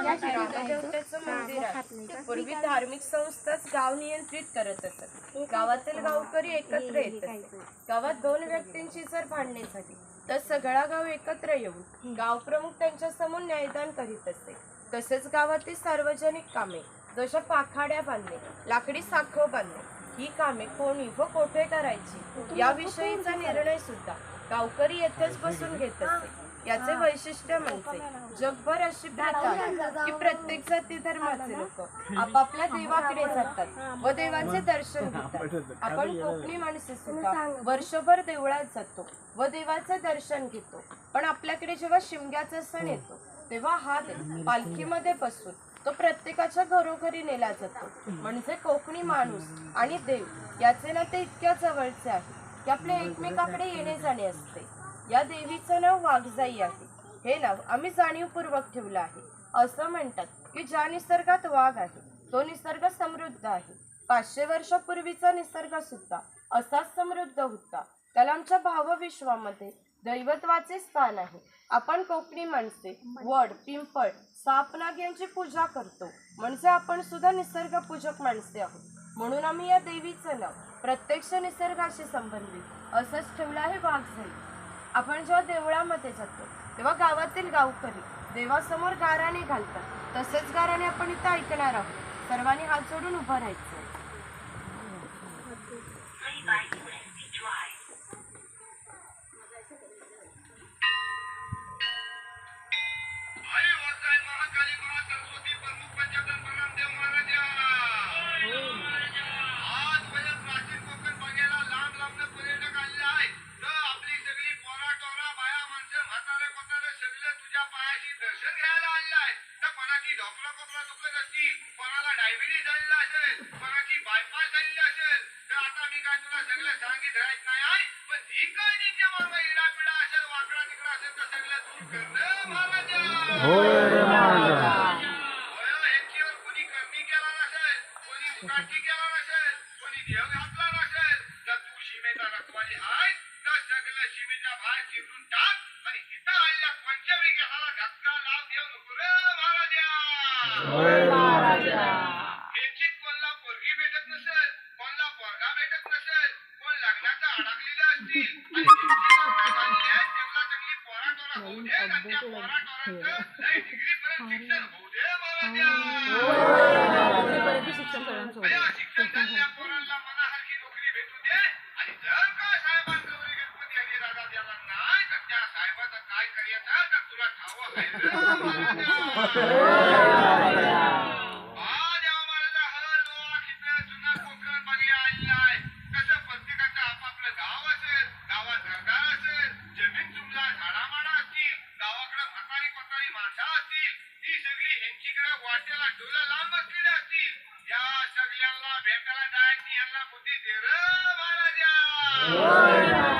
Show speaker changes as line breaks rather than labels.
रामदेवतेचं मंदिर आहे. पूर्वी धार्मिक संस्थाच गाव नियंत्रित करत असत. गावातील गावकरी एकत्र येत असत. गावात दोन व्यक्तींची जर भांडणे झाली तर सगळा गाव एकत्र येऊन गावप्रमुख त्यांच्या समोर न्यायदान करीत असे. तसेच गावातील सार्वजनिक कामे जशा पाखाड्या बांधणे, लाकडी साखव बांधणे ही कामे कोणी व कोठे करायची याविषयीचा निर्णय सुद्धा गावकरी येथेच बसून घेत असते. याचे वैशिष्ट्य म्हणजे जगभर अशी प्रथा आहे की प्रत्येक जाती धर्माचे लोक आपापल्या देवाकडे जातात व देवाचे दर्शन घेतात. आपण कोकणी माणसे सुद्धा वर्षभर देवळात जातो व देवाचे दर्शन घेतो. पण आपल्याकडे जेव्हा शिमग्याचा सण येतो तेव्हा हा देव पालखीमध्ये बसून तो प्रत्येकाच्या घरोघरी नेला जातो. म्हणजे कोकणी माणूस आणि देव याचे नाते इतक्या जवळचे आहे की आपल्या एकमेकाकडे येणे जाणे असते. या देवीचं नाव वाघजाई आहे. हे नाव आम्ही जाणीवपूर्वक ठेवलं आहे. असं म्हणतात की ज्या निसर्गात वाघ आहे तो निसर्ग समृद्ध आहे. 500 वर्षापूर्वीचा निसर्ग सुद्धा असाच समृद्ध होता. त्याला आमच्या भावविश्वामध्ये दैवत्वाचे स्थान आहे. आपण कोकणी माणसे वड, पिंपळ, साप, नाग यांची पूजा करतो. म्हणजे आपण सुद्धा निसर्गपूजक माणसे आहोत. म्हणून आम्ही या देवीचं नाव प्रत्यक्ष निसर्गाशी संबंधित असंच ठेवलं आहे, वाघजाई. आपण जेव्हा देवळामध्ये जातो तेव्हा गावातील गावकरी देवासमोर गाराणे घालतात. तसेच गाराणे आपण इथं ऐकणार आहोत. सर्वांनी हात जोडून उभं राहायचं.
भेटायला जायची यांना बुद्धी दे रे महाराजा.